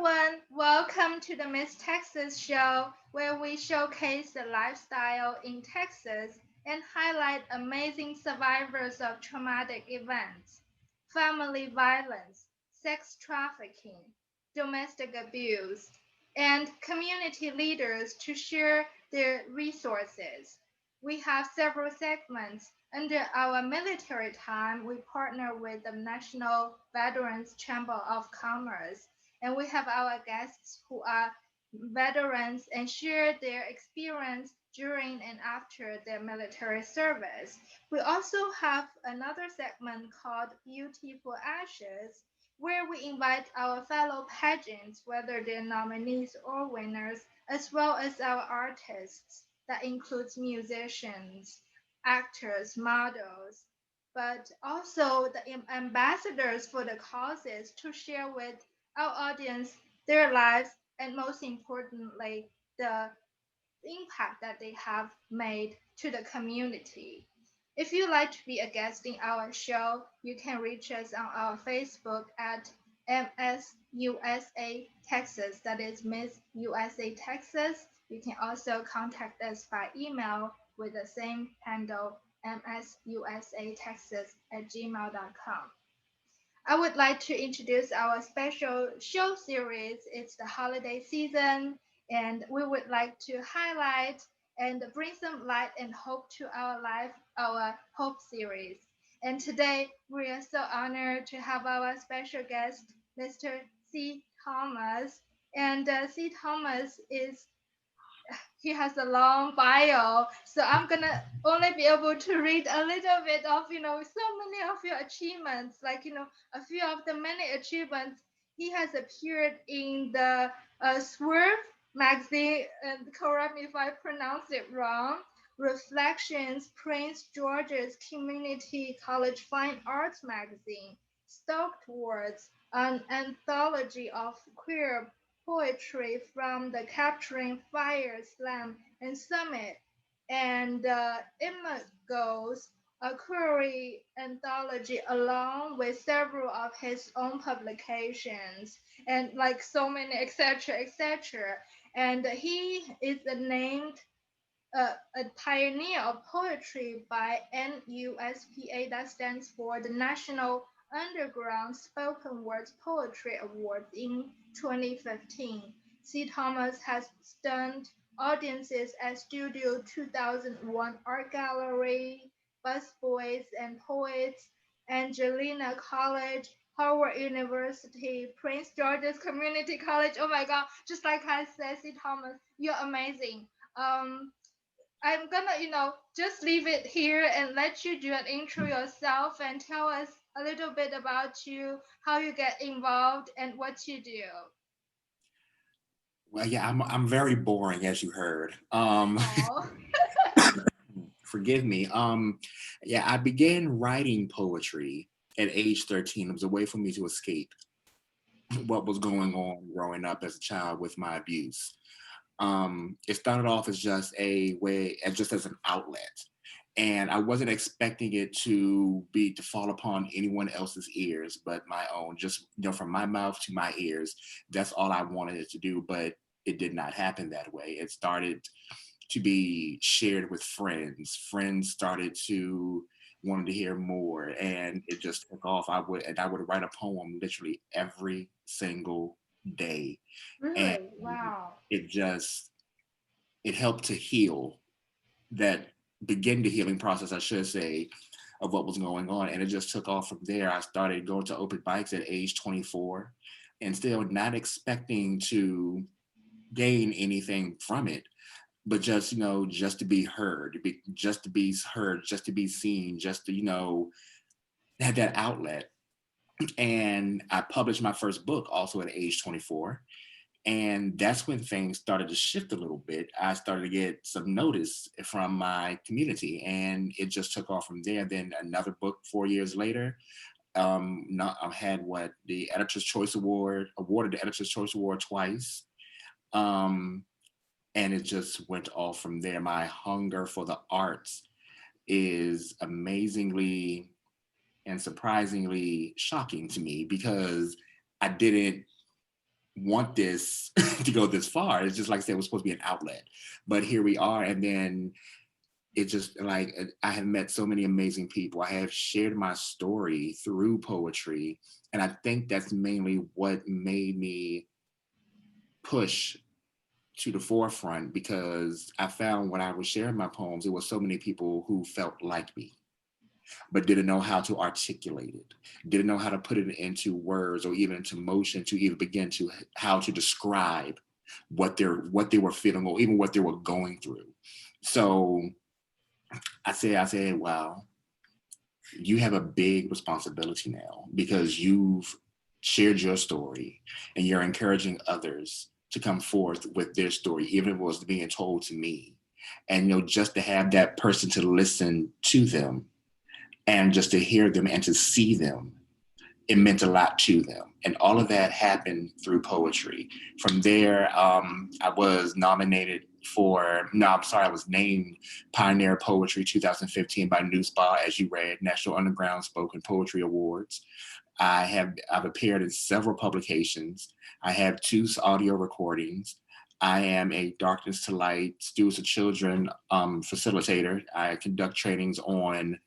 everyone. Welcome to the Miss Texas Show, where we showcase the lifestyle in Texas and highlight amazing survivors of traumatic events, family violence, sex trafficking, domestic abuse, and community leaders to share their resources. We have several segments. Under our military time, we partner with the National Veterans Chamber of Commerce, and we have our guests who are veterans and share their experience during and after their military service. We also have another segment called Beauty for Ashes, where we invite our fellow pageants, whether they're nominees or winners, as well as our artists. That includes musicians, actors, models, but also the ambassadors for the causes to share with our audience their lives and most importantly, the impact that they have made to the community. If you'd like to be a guest in our show, you can reach us on our Facebook at MSUSA Texas, that is Miss USA Texas. You can also contact us by email with the same handle, msusatexas@gmail.com. I would like to introduce our special show series. It's the holiday season, and we would like to highlight and bring some light and hope to our life, our Hope series. And today, we are so honored to have our special guest, Mr. C. Thomas. And C. Thomas is he has a long bio, so I'm gonna only be able to read a little bit of so many of your achievements, like a few of the many achievements. He has appeared in the Swerve magazine, and correct me if I pronounce it wrong. Reflections, Prince George's Community College Fine Arts magazine, Stoked Words, an anthology of queer poetry from the Capturing Fire Slam and Summit, and Imagos, a query anthology, along with several of his own publications, and like so many, etc., etc. And he is named a pioneer of poetry by NUSPA, that stands for the National Underground Spoken Word Poetry Awards in 2015. C. Thomas has stunned audiences at Studio 2001 Art Gallery, Busboys and Poets, Angelina College, Howard University, Prince George's Community College. Oh my God! Just like I said, C. Thomas, you're amazing. Um, I'm gonna, just leave it here and let you do an intro yourself and tell us a little bit about you, how you get involved, and what you do. Well, yeah, I'm very boring, as you heard. Oh, Forgive me. Yeah, I began writing poetry at age 13. It was a way for me to escape what was going on growing up as a child with my abuse. It started off as just a way, just as an outlet, and I wasn't expecting it to fall upon anyone else's ears but my own. Just from my mouth to my ears. That's all I wanted it to do, but it did not happen that way. It started to be shared with friends. Friends started to wanted to hear more, and it just took off. I would write a poem literally every single day, and really? Wow. it just it helped to heal that begin the healing process, I should say, of what was going on. And it just took off from there. I started going to open mics at age 24 and still not expecting to gain anything from it, but just, just to be heard, just to be heard, just to be seen, just to, have that outlet. And I published my first book also at age 24. And that's when things started to shift a little bit. I started to get some notice from my community, and it just took off from there. Then another book 4 years later, I had the Editor's Choice Award, awarded the Editor's Choice Award twice. Um, and it just went off from there. My hunger for the arts is amazingly and surprisingly shocking to me because I didn't want this to go this far. It's just like I said, it was supposed to be an outlet, but here we are. And then it just like, I have met so many amazing people. I have shared my story through poetry. And I think that's mainly what made me push to the forefront, because I found when I was sharing my poems, there were so many people who felt like me, but didn't know how to articulate it, didn't know how to put it into words or even into motion to even begin to how to describe what they were feeling or even what they were going through. So I said, wow, you have a big responsibility now, because you've shared your story and you're encouraging others to come forth with their story, even if it was being told to me. And just to have that person to listen to them and just to hear them and to see them, it meant a lot to them. And all of that happened through poetry. From there, I was nominated for, no, I'm sorry, I was named Pioneer Poetry 2015 by Newspa, as you read, National Underground Spoken Poetry Awards. I've appeared in several publications. I have 2 audio recordings. I am a Darkness to Light Students of Children facilitator. I conduct trainings on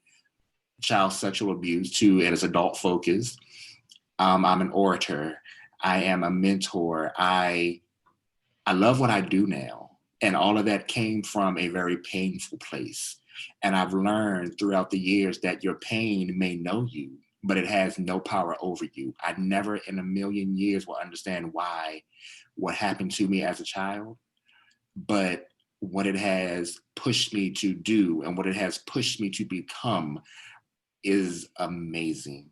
child sexual abuse too, and it's adult focused. I'm an orator. I am a mentor. I love what I do now. And all of that came from a very painful place. And I've learned throughout the years that your pain may know you, but it has no power over you. I never in a million years will understand why what happened to me as a child, but what it has pushed me to do and what it has pushed me to become is amazing.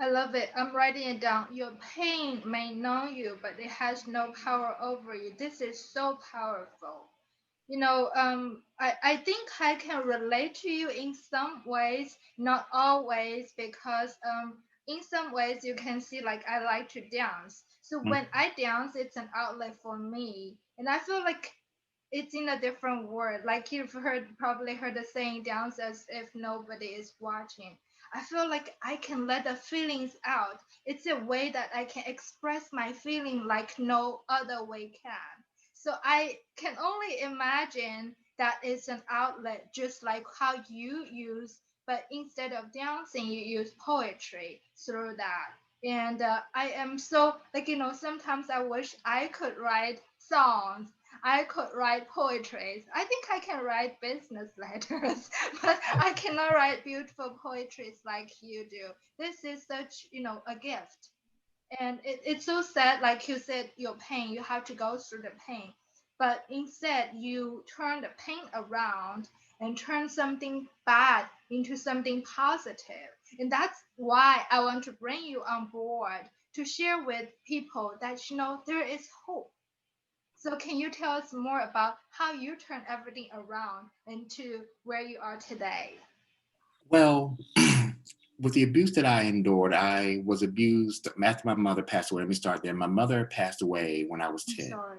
I love it. I'm writing it down. Your pain may know you, but it has no power over you. This is so powerful. I think I can relate to you in some ways, not always, because in some ways you can see like I like to dance. So Mm. when I dance, it's an outlet for me. And I feel like it's in a different word. Like you've probably heard the saying, dance as if nobody is watching. I feel like I can let the feelings out. It's a way that I can express my feeling like no other way can. So I can only imagine that it's an outlet just like how you use, but instead of dancing, you use poetry through that. And I am so, like, sometimes I wish I could write songs. I could write poetry. I think I can write business letters, but I cannot write beautiful poetries like you do. This is such, a gift. And it's so sad, like you said, your pain, you have to go through the pain. But instead, you turn the pain around and turn something bad into something positive. And that's why I want to bring you on board to share with people that, there is hope. So, can you tell us more about how you turn everything around into where you are today? Well, with the abuse that I endured, I was abused after my mother passed away. Let me start there. My mother passed away when I was I'm 10. sorry.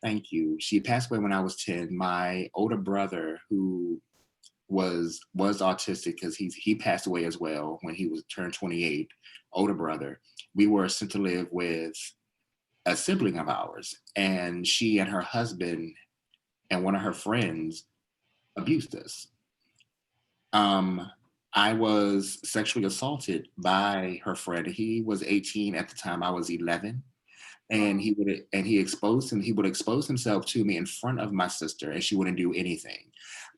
Thank you. She passed away when I was 10. My older brother, who was autistic, because he passed away as well when he was turned 28, older brother. We were sent to live with a sibling of ours, and she and her husband and one of her friends abused us. Um, I was sexually assaulted by her friend. He was 18 at the time. I was 11. And Oh, he would expose himself to me in front of my sister, and she wouldn't do anything.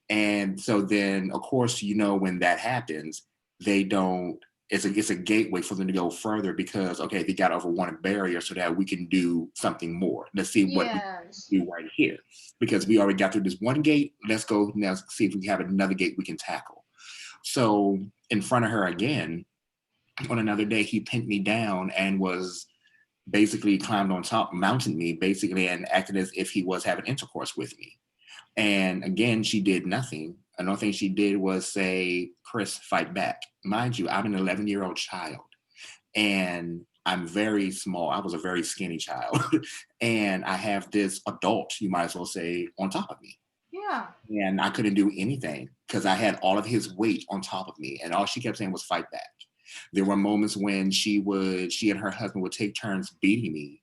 And so then, of course, when that happens, they don't. It's a gateway for them to go further, because okay, they got over one barrier so that we can do something more. Let's see what we yes. can do right here, because we already got through this one gate. Let's go now, see if we have another gate we can tackle. So in front of her again, on another day, he pinned me down and was basically climbed on top, mounted me basically, and acted as if he was having intercourse with me. And again, she did nothing. Another thing she did was say, "Chris, fight back." Mind you, I'm an 11-year-old child, and I'm very small. I was a very skinny child. And I have this adult, you might as well say, on top of me. Yeah. And I couldn't do anything because I had all of his weight on top of me. And all she kept saying was, "Fight back." There were moments when she and her husband would take turns beating me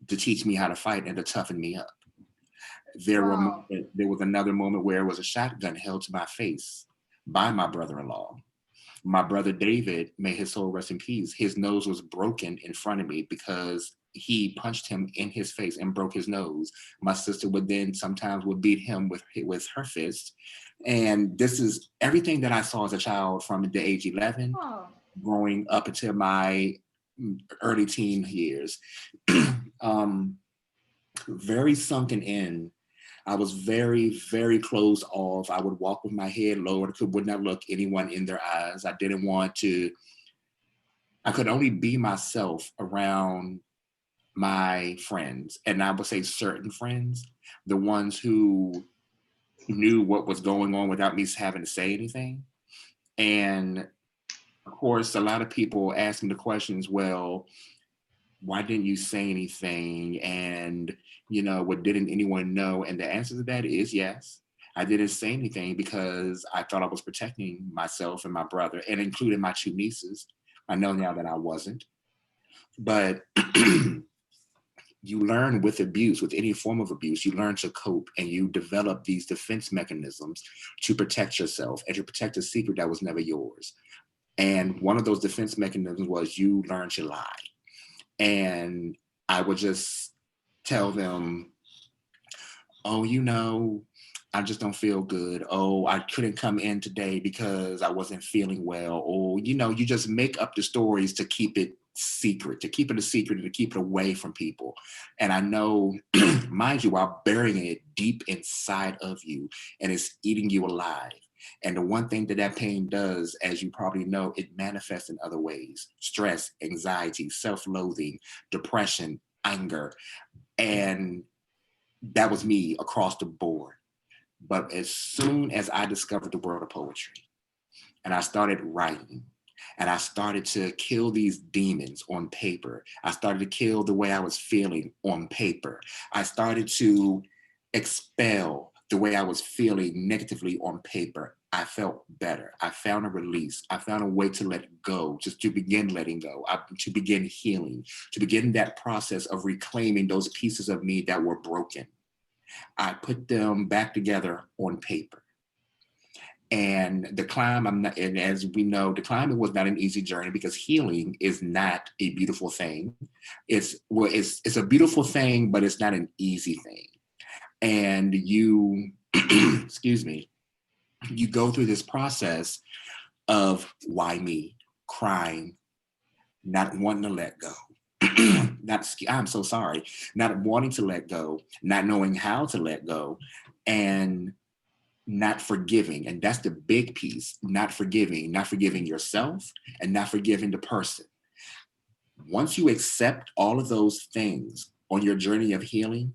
to teach me how to fight and to toughen me up. Wow. There was another moment where it was a shotgun held to my face by my brother-in-law. My brother David, may his soul rest in peace, his nose was broken in front of me because he punched him in his face and broke his nose. My sister would then sometimes would beat him with her fist. And this is everything that I saw as a child from the age 11 Oh. growing up until my early teen years. um, Very sunken in. I was very, very closed off. I would walk with my head lowered, would not look anyone in their eyes. I didn't want to, I could only be myself around my friends. And I would say certain friends, the ones who knew what was going on without me having to say anything. And of course, a lot of people ask me the questions, well, why didn't you say anything? And, what didn't anyone know? And the answer to that is yes. I didn't say anything because I thought I was protecting myself and my brother, and including my two nieces. I know now that I wasn't. But you learn with abuse, with any form of abuse, you learn to cope and you develop these defense mechanisms to protect yourself and to protect a secret that was never yours. And one of those defense mechanisms was you learn to lie. And I would just tell them, oh, I just don't feel good. Oh, I couldn't come in today because I wasn't feeling well. Or, you just make up the stories to keep it secret, to keep it a secret and to keep it away from people. And I know, mind you, while burying it deep inside of you and it's eating you alive. And the one thing that that pain does, as you probably know, it manifests in other ways: stress, anxiety, self-loathing, depression, anger. And that was me across the board. But as soon as I discovered the world of poetry and I started writing and I started to kill these demons on paper, I started to kill the way I was feeling on paper, I started to expel the way I was feeling negatively on paper, I felt better. I found a release. I found a way to let go, just to begin letting go, to begin healing, to begin that process of reclaiming those pieces of me that were broken. I put them back together on paper. And the climb, and as we know, the climbing was not an easy journey because healing is not a beautiful thing. It's a beautiful thing, but it's not an easy thing. And you, excuse me, you go through this process of why me, crying, not wanting to let go. I'm so sorry, not wanting to let go, not knowing how to let go, and not forgiving. And that's the big piece: not forgiving yourself and not forgiving the person. Once you accept all of those things on your journey of healing,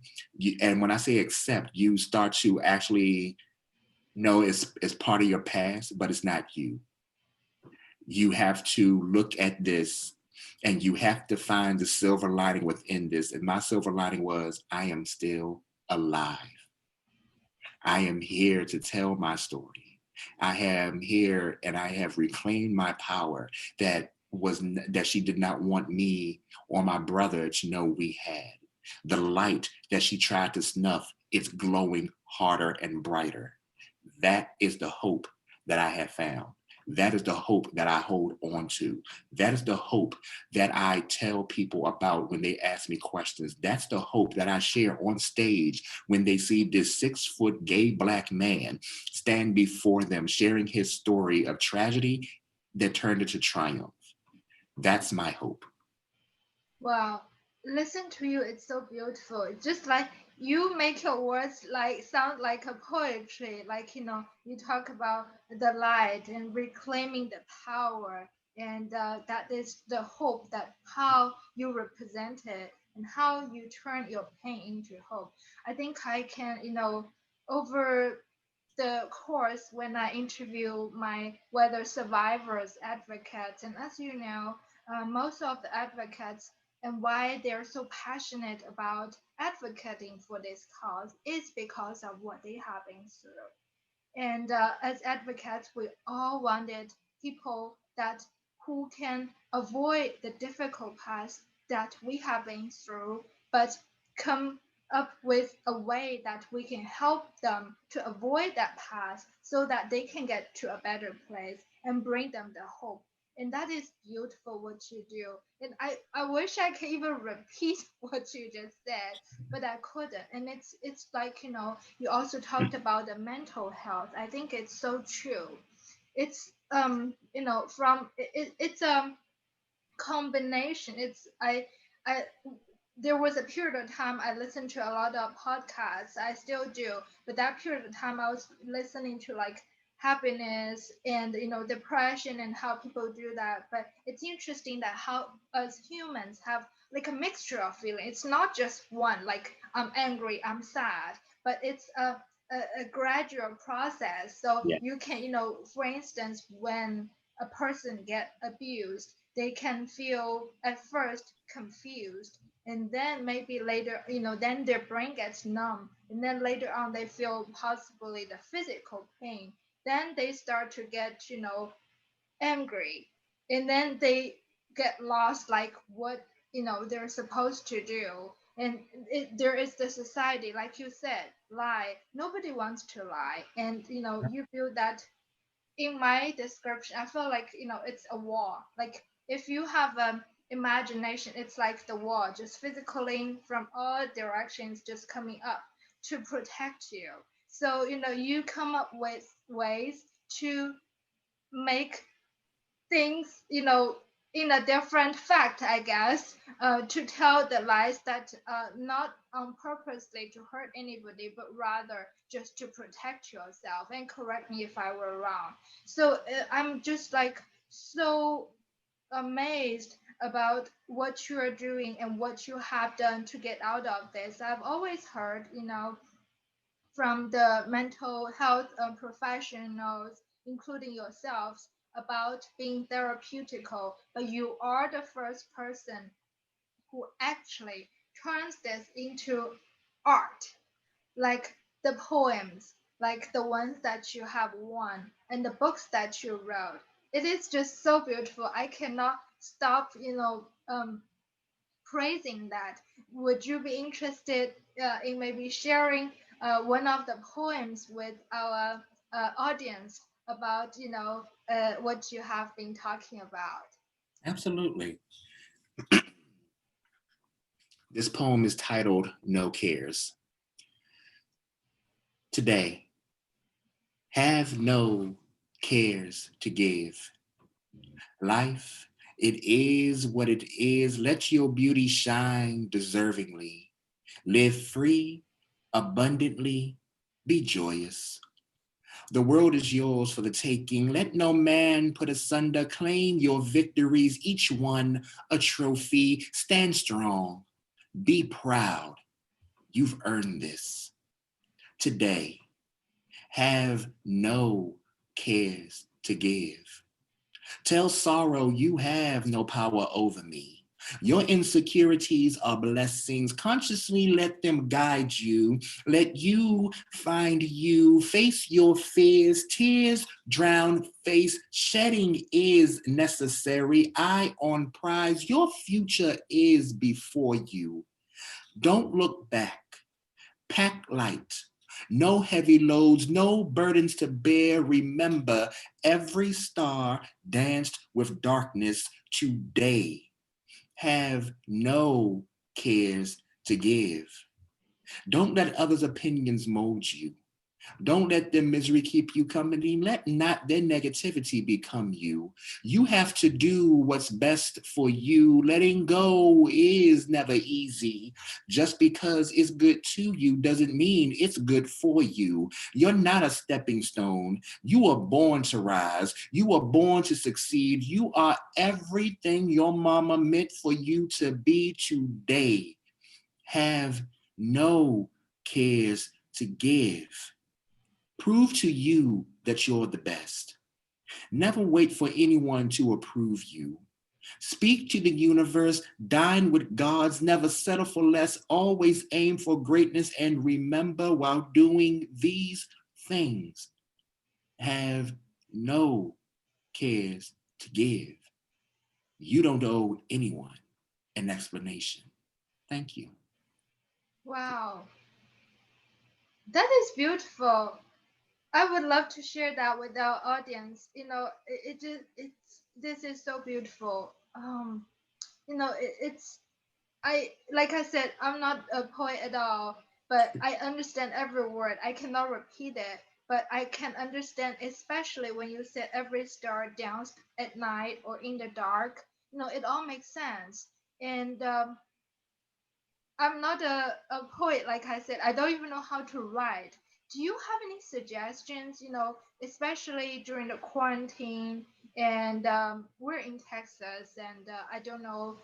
and when I say accept, you start to actually know it's part of your past, but it's not you. You have to look at this and you have to find the silver lining within this. And my silver lining was, I am still alive. I am here to tell my story. I am here and I have reclaimed my power that she did not want me or my brother to know we had. The light that she tried to snuff, it's glowing harder and brighter. That is the hope that I have found. That is the hope that I hold on to. That is the hope that I tell people about when they ask me questions. That's the hope that I share on stage when they see this 6-foot gay Black man stand before them, sharing his story of tragedy that turned into triumph. That's my hope. Wow. Listen to you, it's so beautiful. It's just like you make your words like sound like a poetry. Like, you talk about the light and reclaiming the power. And that is the hope, that how you represent it and how you turn your pain into hope. I think I can, over the course when I interview my whether survivors, advocates, and as you know, most of the advocates and why they're so passionate about advocating for this cause is because of what they have been through. And as advocates, we all wanted people that who can avoid the difficult past that we have been through, but come up with a way that we can help them to avoid that past so that they can get to a better place and bring them the hope. And that is beautiful what you do. And I wish I could even repeat what you just said, but I couldn't. And it's like, you also talked about the mental health. I think it's so true. It's from it's a combination. I there was a period of time I listened to a lot of podcasts. I still do, but that period of time I was listening to like happiness and depression and how people do that. But it's interesting that how us humans have like a mixture of feeling. It's not just one, like I'm angry, I'm sad, but it's a gradual process. So Yeah, you can, for instance, when a person get abused, they can feel at first confused, and then maybe later, then their brain gets numb, and then later on they feel possibly the physical pain. Then they start to get, angry, and then they get lost, like what they're supposed to do. And there is the society, like you said, lie. Nobody wants to lie, and you feel that in my description, I feel like it's a wall. Like if you have imagination, it's like the wall, just physically from all directions, just coming up to protect you. So you come up with ways to make things in a different fact, I guess, to tell the lies that not on purposely to hurt anybody, but rather just to protect yourself. And correct me if I were wrong. So I'm just like so amazed about what you are doing and what you have done to get out of this. I've always heard, from the mental health professionals, including yourselves, about being therapeutical, but you are the first person who actually turns this into art, like the poems, like the ones that you have won, and the books that you wrote. It is just so beautiful. I cannot stop, praising that. Would you be interested in maybe sharing one of the poems with our audience about what you have been talking about? absolutely. This poem is titled No Cares. Today, have no cares to give. Life, it is what it is. Let your beauty shine deservingly. Live free, abundantly, be joyous. The world is yours for the taking. Let no man put asunder. Claim your victories, each one a trophy. Stand strong, be proud. You've earned this. Today, have no cares to give. Tell sorrow you have no power over me. Your insecurities are blessings. Consciously let them guide you. Let you find you. Face your fears. Tears drown face. Shedding is necessary. Eye on prize. Your future is before you. Don't look back. Pack light. No heavy loads, no burdens to bear. Remember, every star danced with darkness today. Have no cares to give. Don't let others' opinions mold you. Don't let their misery keep you company. Let not their negativity become you. You have to do what's best for you. Letting go is never easy. Just because it's good to you doesn't mean it's good for you. You're not a stepping stone. You were born to rise. You were born to succeed. You are everything your mama meant for you to be today. Have no cares to give. Prove to you that you're the best. Never wait for anyone to approve you. Speak to the universe, dine with gods, never settle for less, always aim for greatness, and remember while doing these things, have no cares to give. You don't owe anyone an explanation. Thank you. Wow, that is beautiful. I would love to share that with our audience. It just it's this is so beautiful. It's I like I said, I'm not a poet at all, but I understand every word. I cannot repeat it, but I can understand, especially when you said every star dance at night or in the dark. It all makes sense. And I'm not a poet, like I said. I don't even know how to write. Do you have any suggestions, especially during the quarantine? And we're in Texas, and I don't know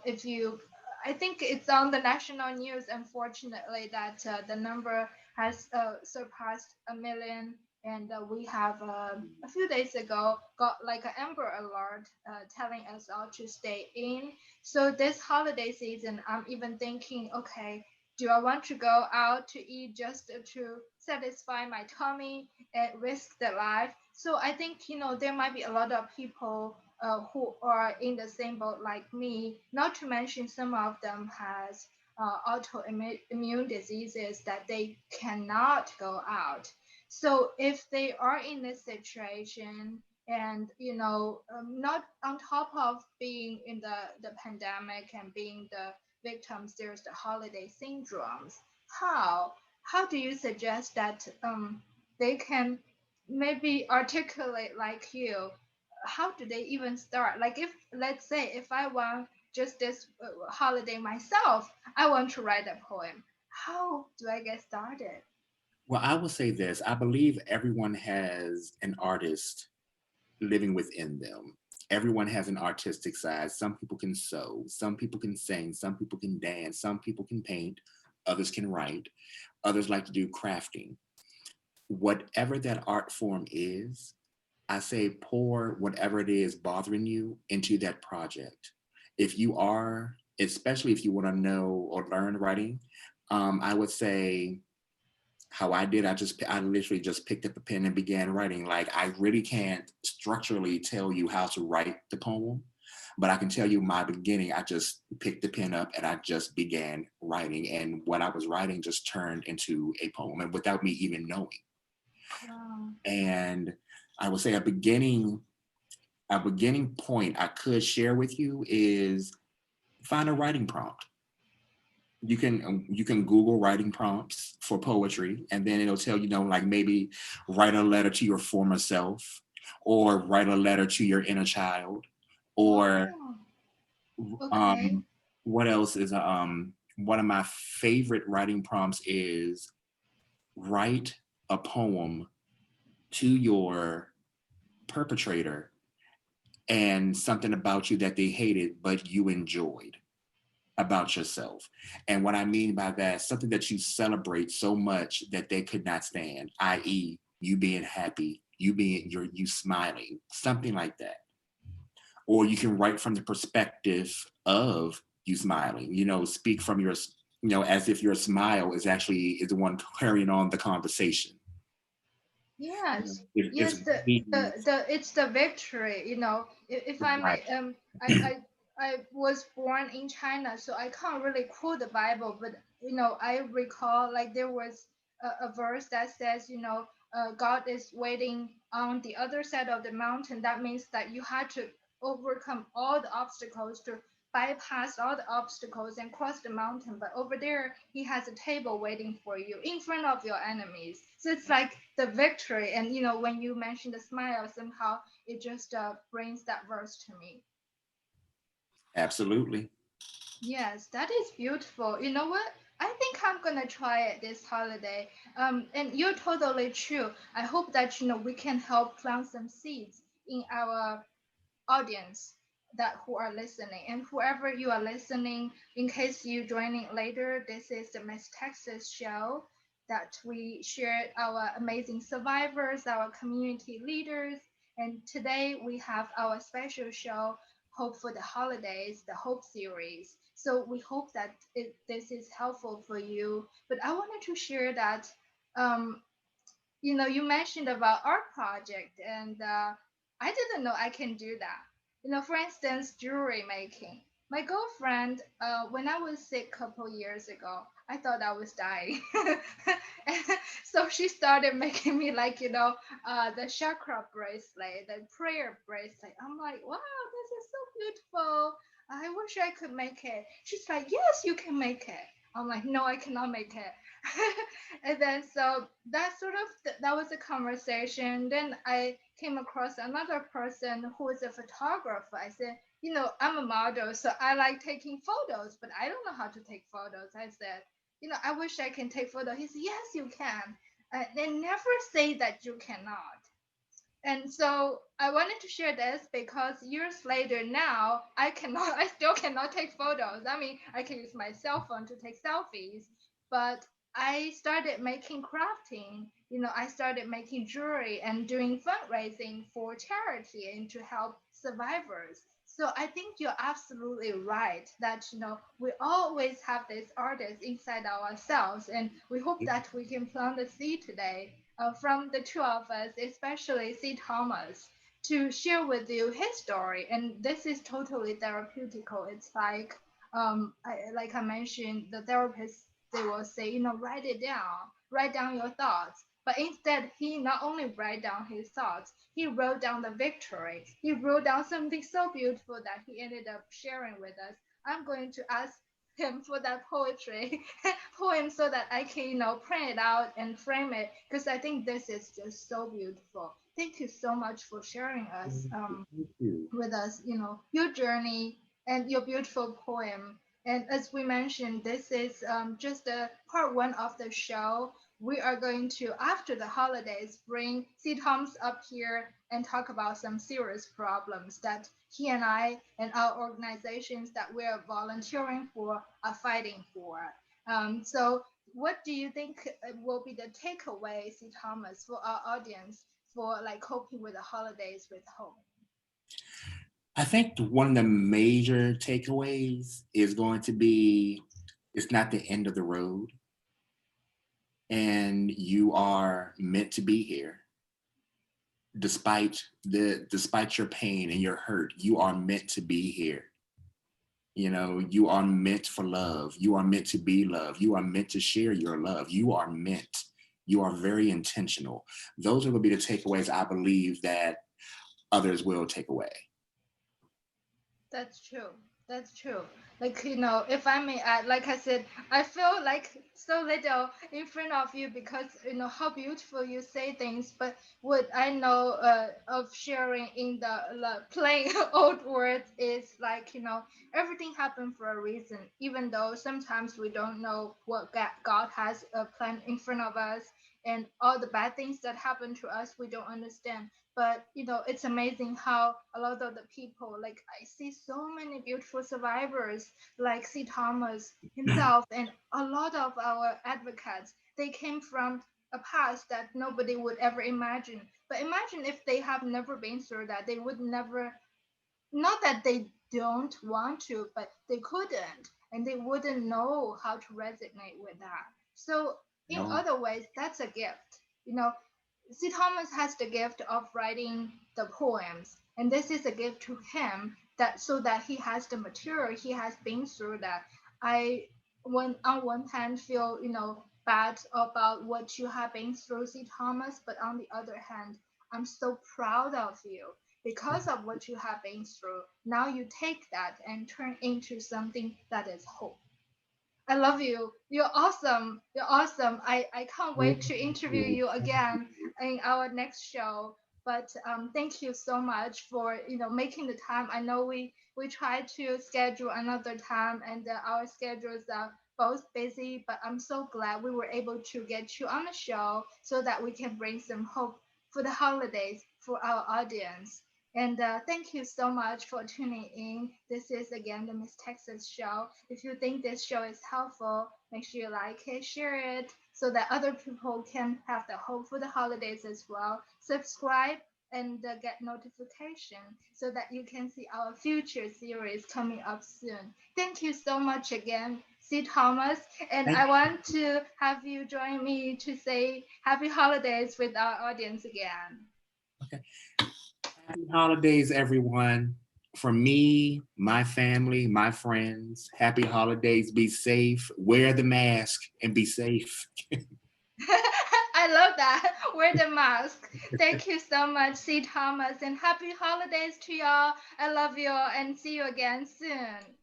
if you, I think it's on the national news, unfortunately, that the number has surpassed a million. And we have a few days ago got like an Amber Alert telling us all to stay in. So this holiday season, I'm even thinking, okay, do I want to go out to eat just to satisfy my tummy and risk the life? So I think, there might be a lot of people who are in the same boat like me. Not to mention some of them has autoimmune diseases that they cannot go out. So if they are in this situation, and not on top of being in the pandemic and being the victims, there's the holiday syndromes. How do you suggest that they can maybe articulate like you? How do they even start? Like, if let's say if I want just this holiday myself, I want to write a poem, how do I get started? Well, I will say this. I believe everyone has an artist living within them. Everyone has an artistic side. Some people can sew, some people can sing, some people can dance, some people can paint, others can write, others like to do crafting. Whatever that art form is, I say pour whatever it is bothering you into that project. If you are, especially if you want to know or learn writing, I would say how I did. I literally just picked up a pen and began writing. Like, I really can't structurally tell you how to write the poem, but I can tell you my beginning. I just picked the pen up and I just began writing, and what I was writing just turned into a poem, and without me even knowing. Wow. And I would say a beginning point I could share with you is find a writing prompt. You can Google writing prompts for poetry, and then it'll tell you, like, maybe write a letter to your former self, or write a letter to your inner child, or Oh, okay. um, what else is one of my favorite writing prompts is write a poem to your perpetrator and something about you that they hated but you enjoyed about yourself. And what I mean by that, something that you celebrate so much that they could not stand, i.e., you being happy, you smiling, something like that. Or you can write from the perspective of you smiling, speak from your, as if your smile is the one carrying on the conversation. Yes, It's yes, it's the victory, If I right. might, I was born in China, so I can't really quote the Bible, but I recall like there was a verse that says, God is waiting on the other side of the mountain. That means that you had to overcome all the obstacles to bypass all the obstacles and cross the mountain. But over there, he has a table waiting for you in front of your enemies. So it's like the victory. And when you mention the smile, somehow it just brings that verse to me. Absolutely. Yes, that is beautiful. You know what? I think I'm gonna try it this holiday. And you're totally true. I hope that we can help plant some seeds in our audience that who are listening, and whoever you are listening, in case you joining later, this is the Miss Texas show that we shared our amazing survivors, our community leaders, and today we have our special show, Hope for the Holidays, the Hope series. So we hope that this is helpful for you. But I wanted to share that um, you mentioned about art project, and I didn't know I can do that. For instance, jewelry making. My girlfriend, when I was sick a couple years ago, I thought I was dying. And so she started making me like, the chakra bracelet, the prayer bracelet. I'm like, wow, this is so beautiful. I wish I could make it. She's like, yes, you can make it. I'm like, no, I cannot make it. And then so that sort of that was a conversation. Then I came across another person who is a photographer. I said, I'm a model, so I like taking photos, but I don't know how to take photos. I said, I wish I can take photos. He said, yes, you can. They never say that you cannot. And so I wanted to share this because years later now I still cannot take photos. I mean, I can use my cell phone to take selfies, but I started making crafting. I started making jewelry and doing fundraising for charity and to help survivors. So I think you're absolutely right that we always have these artists inside ourselves, and we hope that we can plant the seed today from the two of us, especially C. Thomas, to share with you his story. And this is totally therapeutical. It's like I mentioned, the therapist they will say, write down your thoughts. But instead, he not only write down his thoughts, he wrote down the victory. He wrote down something so beautiful that he ended up sharing with us. I'm going to ask him for that poetry poem so that I can, print it out and frame it because I think this is just so beautiful. Thank you so much for sharing us Thank you. with us, your journey and your beautiful poem. And as we mentioned, this is just the part one of the show. We are going to, after the holidays, bring C. Toms up here and talk about some serious problems that he and I and our organizations that we're volunteering for are fighting for. So, what do you think will be the takeaway, C. Thomas, for our audience for like coping with the holidays with hope? I think one of the major takeaways is going to be it's not the end of the road, and you are meant to be here despite your pain and your hurt. You are meant to be here. You are meant for love. You are meant to be loved. You are meant to share your love. You are very intentional. Those are going to be the takeaways I believe that others will take away. That's true. That's true. Like, if I may add, like I said, I feel like so little in front of you because, how beautiful you say things. But what I know of sharing in the plain old words is like, everything happened for a reason, even though sometimes we don't know what God has planned in front of us and all the bad things that happen to us, we don't understand. But it's amazing how a lot of the people, like I see so many beautiful survivors like C. Thomas himself and a lot of our advocates, they came from a past that nobody would ever imagine. But imagine if they have never been through that, they would never, not that they don't want to, but they couldn't, and they wouldn't know how to resonate with that. So in No, other ways, that's a gift. C. Thomas has the gift of writing the poems, and this is a gift to him that so that he has the material, he has been through that. I, on one hand, feel bad about what you have been through, C. Thomas, but on the other hand, I'm so proud of you because of what you have been through. Now you take that and turn into something that is hope. I love you. You're awesome. You're awesome. I can't thank wait to interview you. you again in our next show. But thank you so much for making the time. I know we tried to schedule another time, and our schedules are both busy. But I'm so glad we were able to get you on the show so that we can bring some hope for the holidays for our audience. And thank you so much for tuning in. This is again the Miss Texas Show. If you think this show is helpful, make sure you like it, share it, so that other people can have the hope for the holidays as well. Subscribe and get notification so that you can see our future series coming up soon. Thank you so much again, C. Thomas. And Thank I want to have you join me to say happy holidays with our audience again. you. Happy holidays, everyone. For me, my family, my friends, happy holidays, be safe, wear the mask, and be safe. I love that. Wear the mask. Thank you so much, C. Thomas, and happy holidays to y'all. I love you all and see you again soon.